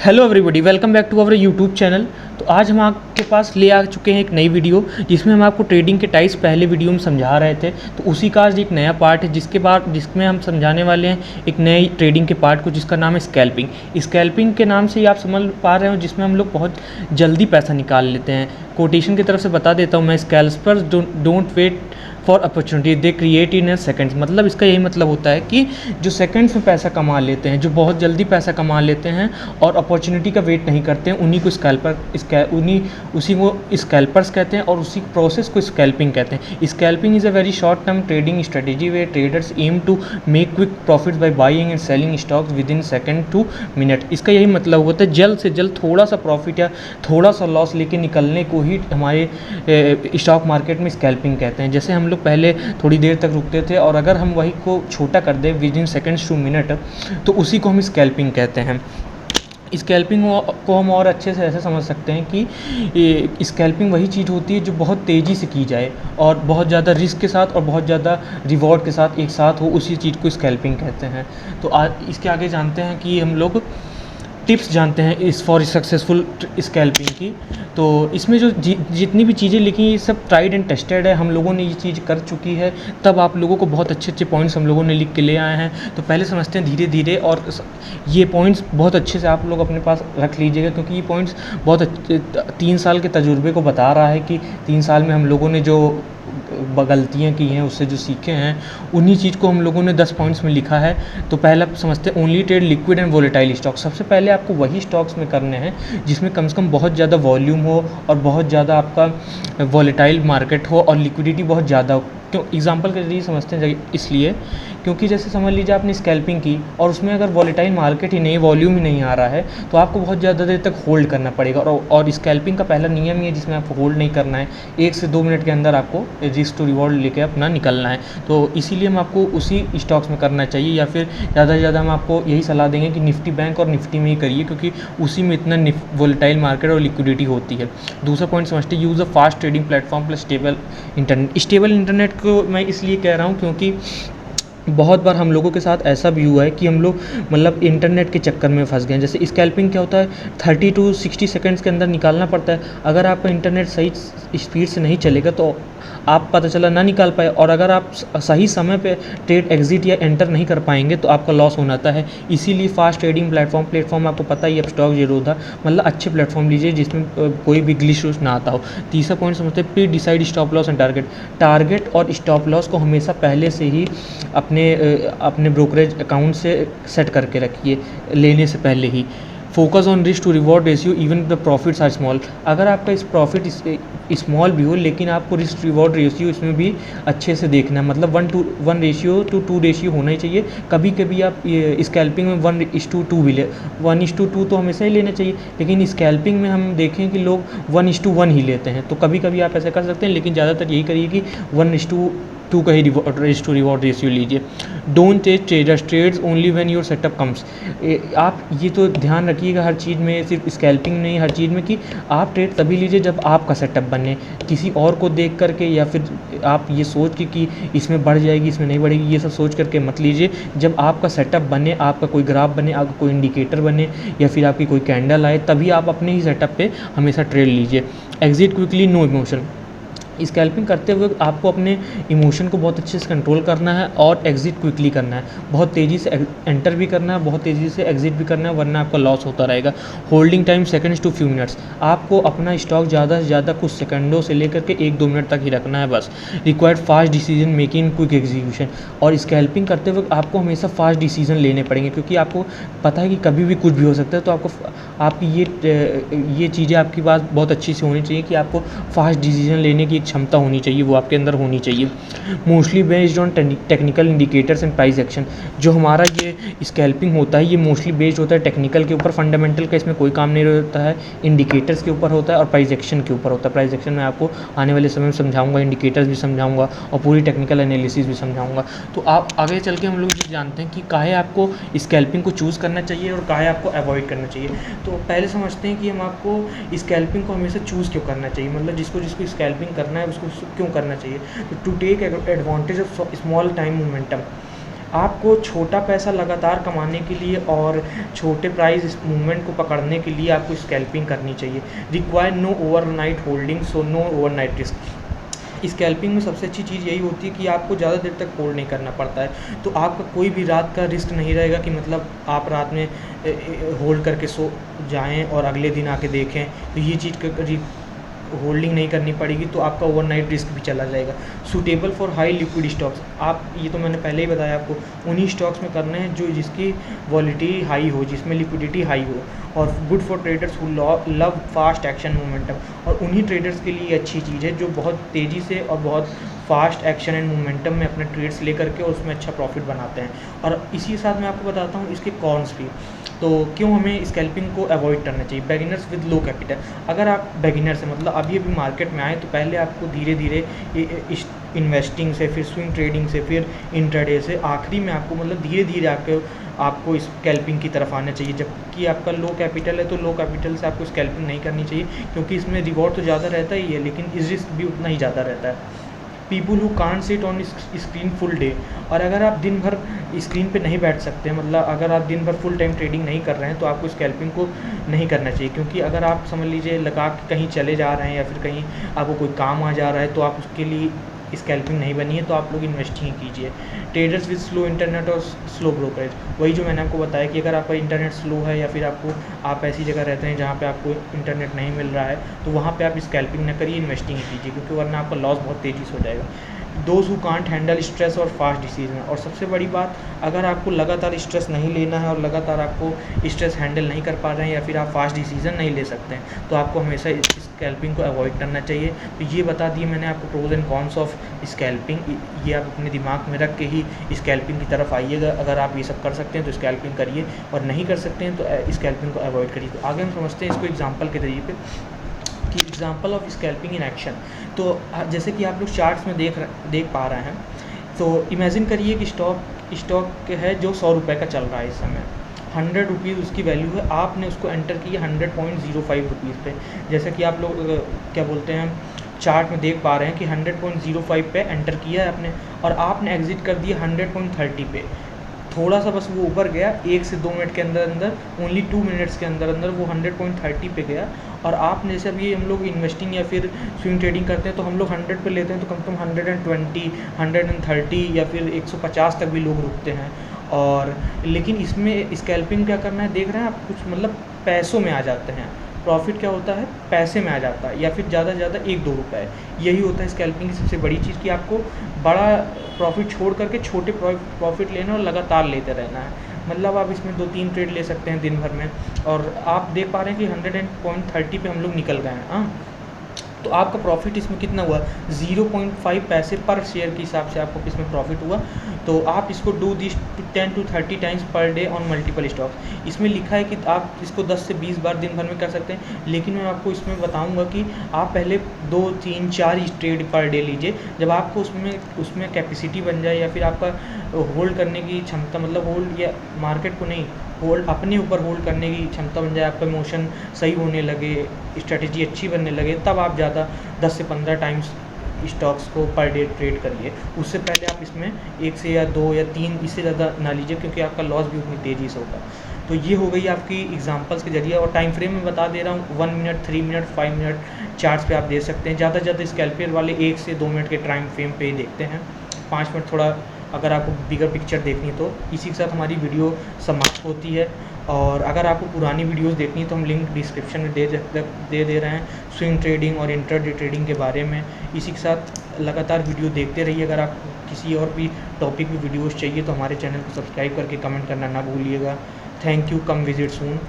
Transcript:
Hello everybody, welcome back to our YouTube channel. तो आज हम आपके पास ले आ चुके हैं एक नई वीडियो जिसमें हम आपको ट्रेडिंग के टाइप्स पहले वीडियो में समझा रहे थे। तो उसी का आज एक नया पार्ट है जिसमें हम समझाने वाले हैं एक नए ट्रेडिंग के पार्ट को, जिसका नाम है स्कैल्पिंग। स्कैल्पिंग के नाम से ही आप समझ पा रहे हो, जिसमें हम लोग बहुत जल्दी पैसा निकाल लेते हैं। कोटेशन की तरफ से बता देता हूँ मैं, scalpers don't wait for opportunity, they create in seconds. मतलब इसका यही मतलब होता है कि जो सेकंड्स में पैसा कमा लेते हैं, जो बहुत जल्दी पैसा कमा लेते हैं और अपॉर्चुनिटी का वेट नहीं करते हैं, उन्हीं को उसी को स्कैल्पर्स कहते हैं और उसी प्रोसेस को स्कैल्पिंग कहते हैं। Scalping is a very short term trading strategy where traders aim to make quick profit by buying and selling stocks within second to minute. इसका यही मतलब होता है जल्द से जल्द थोड़ा सा प्रॉफिट या थोड़ा सा लॉस लेके निकलने को ही हमारे स्टॉक मार्केट में स्कैल्पिंग कहते हैं। जैसे हम लोग पहले थोड़ी देर तक रुकते थे और अगर हम वही को छोटा कर दें with in seconds to minute, तो उसी को हम स्कैल्पिंग कहते हैं। स्कैल्पिंग को हम और अच्छे से ऐसे समझ सकते हैं कि स्कैल्पिंग वही चीज़ होती है जो बहुत तेज़ी से की जाए और बहुत ज़्यादा रिस्क के साथ और बहुत ज़्यादा रिवॉर्ड के साथ एक साथ हो, उसी चीज़ को स्कैल्पिंग कहते हैं। तो आज इसके आगे जानते हैं कि हम लोग टिप्स जानते हैं इस फॉर सक्सेसफुल स्कैल्पिंग की। तो इसमें जो जितनी भी चीज़ें लिखी हैं ये सब ट्राइड एंड टेस्टेड है, हम लोगों ने ये चीज़ कर चुकी है, तब आप लोगों को बहुत अच्छे अच्छे पॉइंट्स हम लोगों ने लिख के ले आए हैं। तो पहले समझते हैं धीरे धीरे, और ये पॉइंट्स बहुत अच्छे से आप लोग अपने पास रख लीजिएगा, क्योंकि ये पॉइंट्स बहुत अच्छे 3 साल के तजुर्बे को बता रहा है कि 3 साल में हम लोगों ने जो गलतियाँ की हैं, उससे जो सीखे हैं, उन्हीं चीज़ को हम लोगों ने 10 पॉइंट्स में लिखा है। तो पहला समझते हैं only trade liquid and volatile stock. सबसे पहले आपको वही स्टॉक्स में करने हैं जिसमें कम से कम बहुत ज़्यादा वॉल्यूम हो और बहुत ज़्यादा आपका वोलेटाइल मार्केट हो और लिक्विडिटी बहुत ज़्यादा हो। क्यों एग्जांपल के जरिए समझते हैं, इसलिए क्योंकि जैसे समझ लीजिए आपने स्कैल्पिंग की और उसमें अगर वॉलेटाइल मार्केट ही नहीं, वॉल्यूम ही नहीं आ रहा है, तो आपको बहुत ज़्यादा देर तक होल्ड करना पड़ेगा। और स्कैल्पिंग का पहला नियम ही है जिसमें आपको होल्ड नहीं करना है, 1 से 2 मिनट के अंदर आपको रिस्क टू रिवॉर्ड लेके अपना निकलना है। तो इसीलिए हम आपको उसी स्टॉक्स में करना चाहिए, या फिर ज़्यादा से ज़्यादा हम आपको यही सलाह देंगे कि निफ्टी बैंक और निफ्टी में ही करिए, क्योंकि उसी में इतना वॉलेटाइल मार्केट और लिक्विडिटी होती है। दूसरा पॉइंट समझते हैं use a fast trading platform plus stable internet. Stable internet को मैं इसलिए कह रहा हूँ क्योंकि बहुत बार हम लोगों के साथ ऐसा भी हुआ है कि हम लोग मतलब इंटरनेट के चक्कर में फंस गए हैं। जैसे स्कैल्पिंग क्या होता है, 30 टू 60 सेकंड्स के अंदर निकालना पड़ता है। अगर आपका इंटरनेट सही स्पीड से नहीं चलेगा तो आप पता चला ना निकाल पाए, और अगर आप सही समय पे ट्रेड एग्जिट या एंटर नहीं कर पाएंगे तो आपका लॉस होना है। इसीलिए फास्ट ट्रेडिंग प्लेटफॉर्म आपको पता ही है, स्टॉक जीरोधा, मतलब अच्छे प्लेटफॉर्म लीजिए जिसमें कोई भी ग्लिच ना आता हो। तीसरा पॉइंट समझते हैं pre decide stop loss and target और स्टॉप लॉस को हमेशा पहले से ही अपने ब्रोकरेज अकाउंट से सेट करके रखिए लेने से पहले ही। Focus on risk to reward ratio even the profits are small. अगर आपका इस प्रॉफिट स्मॉल भी हो, लेकिन आपको रिस्क रिवॉर्ड रेशियो इसमें भी अच्छे से देखना है, मतलब 1 रेशियो टू 2 रेशियो होना ही चाहिए। कभी कभी आप स्कैल्पिंग में 1:2 भी 1:2 तो हमेशा ही लेना चाहिए, लेकिन स्कैल्पिंग में हम देखें कि लोग 1:1 ही लेते हैं। तो कभी कभी आप ऐसा कर सकते हैं, लेकिन ज़्यादातर यही करिए कि 1:2 का ही रिस्क टू रिवॉर्ड रेशियो लीजिए। Don't chase traders, trades only when your setup comes. आप ये तो ध्यान रखिएगा हर चीज़ में, सिर्फ स्कैल्पिंग नहीं, हर चीज़ में, कि आप ट्रेड तभी लीजिए जब आपका सेटअप बने। किसी और को देख करके या फिर आप ये सोच के कि इसमें बढ़ जाएगी इसमें नहीं बढ़ेगी, ये सब सोच करके मत लीजिए। जब आपका सेटअप बने, आपका कोई ग्राफ बने, आपका कोई इंडिकेटर बने, या फिर आपकी कोई कैंडल आए, तभी आप अपने ही सेटअप पे हमेशा ट्रेड लीजिए। Exit quickly, no emotion. Scalping करते हुए आपको अपने इमोशन को बहुत अच्छे से कंट्रोल करना है और एग्जिट क्विकली करना है। बहुत तेज़ी से एंटर भी करना है, बहुत तेज़ी से एग्जिट भी करना है, वरना आपका लॉस होता रहेगा। Holding time seconds to few minutes. आपको अपना स्टॉक ज़्यादा से ज़्यादा कुछ सेकंडों से लेकर के 1-2 मिनट तक ही रखना है बस। Required fast decision making, quick execution. और स्कैल्पिंग करते वक्त आपको हमेशा फास्ट डिसीजन लेने पड़ेंगे, क्योंकि आपको पता है कि कभी भी कुछ भी हो सकता है। तो आपकी ये चीज़ें आपकी बात बहुत अच्छी से होनी चाहिए कि आपको फास्ट डिसीजन लेने की क्षमता होनी चाहिए, वो आपके अंदर होनी चाहिए। Mostly based on technical indicators and price action. जो हमारा ये स्कैल्पिंग होता है ये मोस्टली बेस्ड होता है टेक्निकल के ऊपर, फंडामेंटल का इसमें कोई काम नहीं होता है। इंडिकेटर्स के ऊपर होता है और प्राइस एक्शन के ऊपर होता है। प्राइस एक्शन में आपको आने वाले समय में समझाऊंगा, इंडिकेटर्स भी समझाऊंगा और पूरी टेक्निकल एनालिसिस भी समझाऊंगा। तो आप आगे चल के हम लोग ये जानते हैं कि काहे आपको स्कैल्पिंग को चूज़ करना चाहिए और काहे आपको अवॉइड करना चाहिए। तो पहले समझते हैं कि हम आपको स्कैल्पिंग को हमेशा चूज़ क्यों करना चाहिए, मतलब जिसको स्कैल्पिंग करना है उसको क्यों करना चाहिए। To take advantage of small time momentum. आपको छोटा पैसा लगातार कमाने के लिए और छोटे प्राइस मूवमेंट को पकड़ने के लिए आपको स्कैल्पिंग करनी चाहिए। Require no overnight holding, so no overnight risk. Scalping में सबसे अच्छी चीज़ यही होती है कि आपको ज़्यादा देर तक होल्ड नहीं करना पड़ता है, तो आपका कोई भी रात का रिस्क नहीं रहेगा कि मतलब आप रात में होल्ड करके सो जाएं और अगले दिन आके देखें, तो ये चीज़ होल्डिंग नहीं करनी पड़ेगी, तो आपका ओवरनाइट रिस्क भी चला जाएगा। Suitable for high liquid stocks, आप ये तो मैंने पहले ही बताया आपको, उन्हीं स्टॉक्स में करने हैं जो जिसकी वॉलिटिलिटी हाई हो, जिसमें लिक्विडिटी हाई हो, और good for traders who love fast action momentum, और उन्हीं ट्रेडर्स के लिए अच्छी चीज़ है जो बहुत तेज़ी से और बहुत फास्ट एक्शन एंड मोमेंटम में अपने ट्रेड्स लेकर के और उसमें अच्छा प्रॉफिट बनाते हैं। और इसी के साथ मैं आपको बताता हूँ इसके कॉन्स भी, तो क्यों हमें स्कैल्पिंग को अवॉइड करना चाहिए। बिगिनर्स विद लो कैपिटल, अगर आप बिगिनर्स हैं, मतलब अभी अभी मार्केट में आए, तो पहले आपको धीरे धीरे इन्वेस्टिंग से, फिर स्विंग ट्रेडिंग से, फिर इंट्राडे से, आखिरी में आपको मतलब धीरे धीरे आपको स्कैल्पिंग की तरफ आना चाहिए। जबकि आपका लो कैपिटल है तो लो कैपिटल से आपको स्कैल्पिंग नहीं करनी चाहिए, क्योंकि इसमें रिवॉर्ड तो ज़्यादा रहता ही है लेकिन रिस्क भी उतना ही ज़्यादा रहता है। People who can't sit on screen full day, और अगर आप दिन भर स्क्रीन पे नहीं बैठ सकते, मतलब अगर आप दिन भर फुल टाइम ट्रेडिंग नहीं कर रहे हैं, तो आपको स्कैल्पिंग को नहीं करना चाहिए। क्योंकि अगर आप समझ लीजिए लगा के कहीं चले जा रहे हैं या फिर कहीं आपको कोई काम आ जा रहा है, तो आप उसके लिए स्कैल्पिंग नहीं बनी है, तो आप लोग इन्वेस्टिंग कीजिए। ट्रेडर्स विद स्लो इंटरनेट और स्लो ब्रोकरेज, वही जो मैंने आपको बताया कि अगर आपका इंटरनेट स्लो है या फिर आप ऐसी जगह रहते हैं जहाँ पे आपको इंटरनेट नहीं मिल रहा है, तो वहाँ पे आप स्कैल्पिंग न करिए, इन्वेस्टिंग ही कीजिए, क्योंकि वरना आपका लॉस बहुत तेज़ी से हो जाएगा। Those who can't handle stress और फास्ट डिसीजन, और सबसे बड़ी बात, अगर आपको लगातार स्ट्रेस नहीं लेना है और लगातार आपको स्ट्रेस हैंडल नहीं कर पा रहे हैं या फिर आप फास्ट डिसीजन नहीं ले सकते हैं, तो आपको हमेशा स्कैल्पिंग को अवॉइड करना चाहिए। तो ये बता दिए मैंने आपको pros and cons of scalping, ये आप अपने दिमाग में रख के ही स्कैल्पिंग की तरफ आइएगा। अगर आप ये सब कर सकते हैं तो स्कैल्पिंग करिए, और नहीं कर सकते हैं तो स्कैल्पिंग को अवॉइड करिए। तो आगे हम समझते हैं इसको एग्जाम्पल के जरिए पे कि example of scalping in action. तो जैसे कि आप लोग चार्ट्स में देख पा रहे हैं, तो इमेजिन करिए कि स्टॉक है जो 100 रुपये का चल रहा है इस समय, 100 रुपीज़ उसकी वैल्यू है, आपने उसको एंटर किया 100.05 रुपीज़ पे। जैसे कि आप लोग क्या बोलते हैं, चार्ट में देख पा रहे हैं कि 100.05 पे एंटर किया है आपने, और आपने एग्जिट कर दिया 100.30 पे। थोड़ा सा बस वो ऊपर गया, 1 से 2 मिनट के अंदर अंदर, ओनली 2 मिनट्स के अंदर अंदर वो 100.30 पे गया। और आपने जैसे अभी हम लोग इन्वेस्टिंग या फिर स्विंग ट्रेडिंग करते हैं, तो हम लोग 100 पे लेते हैं, तो कम से कम 120, 130 या फिर 150 तक भी लोग रुकते हैं। और लेकिन इसमें स्कैल्पिंग क्या करना है, देख रहे हैं आप, कुछ मतलब पैसों में आ जाते हैं। प्रॉफिट क्या होता है, पैसे में आ जाता है, या फिर ज़्यादा से ज़्यादा 1-2 रुपये। यही होता है स्कैल्पिंग की सबसे बड़ी चीज़, कि आपको बड़ा प्रॉफिट छोड़ करके छोटे प्रॉफिट लेना और लगातार लेते रहना है। मतलब आप इसमें 2-3 ट्रेड ले सकते हैं दिन भर में, और आप देख पा रहे हैं कि 100.30 पे हम लोग निकल गए हैं। हाँ, तो आपका प्रॉफिट इसमें कितना हुआ, 0.5 पैसे पर शेयर के हिसाब से आपको इसमें प्रॉफिट हुआ। तो आप इसको do this 10 to 30 times per day on multiple stocks. इसमें लिखा है कि आप इसको 10 से 20 बार दिन भर में कर सकते हैं, लेकिन मैं आपको इसमें बताऊंगा कि आप पहले 2, 3, 4 ही ट्रेड पर डे लीजिए। जब आपको उसमें कैपेसिटी बन जाए, या फिर आपका होल्ड करने की क्षमता, मतलब होल्ड या मार्केट को नहीं, होल्ड अपने ऊपर होल्ड करने की क्षमता बन जाए, आपका मोशन सही होने लगे, स्ट्रेटजी अच्छी बनने लगे, तब आप ज़्यादा 10 से 15 टाइम्स स्टॉक्स को पर डे ट्रेड करिए। उससे पहले आप इसमें 1 से या 2 या 3, इससे ज़्यादा ना लीजिए, क्योंकि आपका लॉस भी उतनी तेज़ी से होगा। तो ये हो गई आपकी एग्जांपल्स के जरिए, और टाइम फ्रेम में बता दे रहा हूँ, 1 मिनट, 3 मिनट, 5 मिनट चार्ट्स पे आप दे सकते हैं। ज़्यादा से ज़्यादा स्कैल्पियर वाले 1 से 2 मिनट के टाइम फ्रेम पे ही देखते हैं, 5 मिनट थोड़ा अगर आपको बिगर पिक्चर देखनी तो। इसी के साथ हमारी वीडियो समाप्त होती है, और अगर आपको पुरानी वीडियोस देखनी तो हम लिंक डिस्क्रिप्शन में दे रहे हैं, स्विंग ट्रेडिंग और इंट्राडे ट्रेडिंग के बारे में। इसी के साथ लगातार वीडियो देखते रहिए। अगर आप किसी और भी टॉपिक में वीडियोस चाहिए तो हमारे चैनल को सब्सक्राइब करके कमेंट करना ना भूलिएगा। Thank you, come visit soon.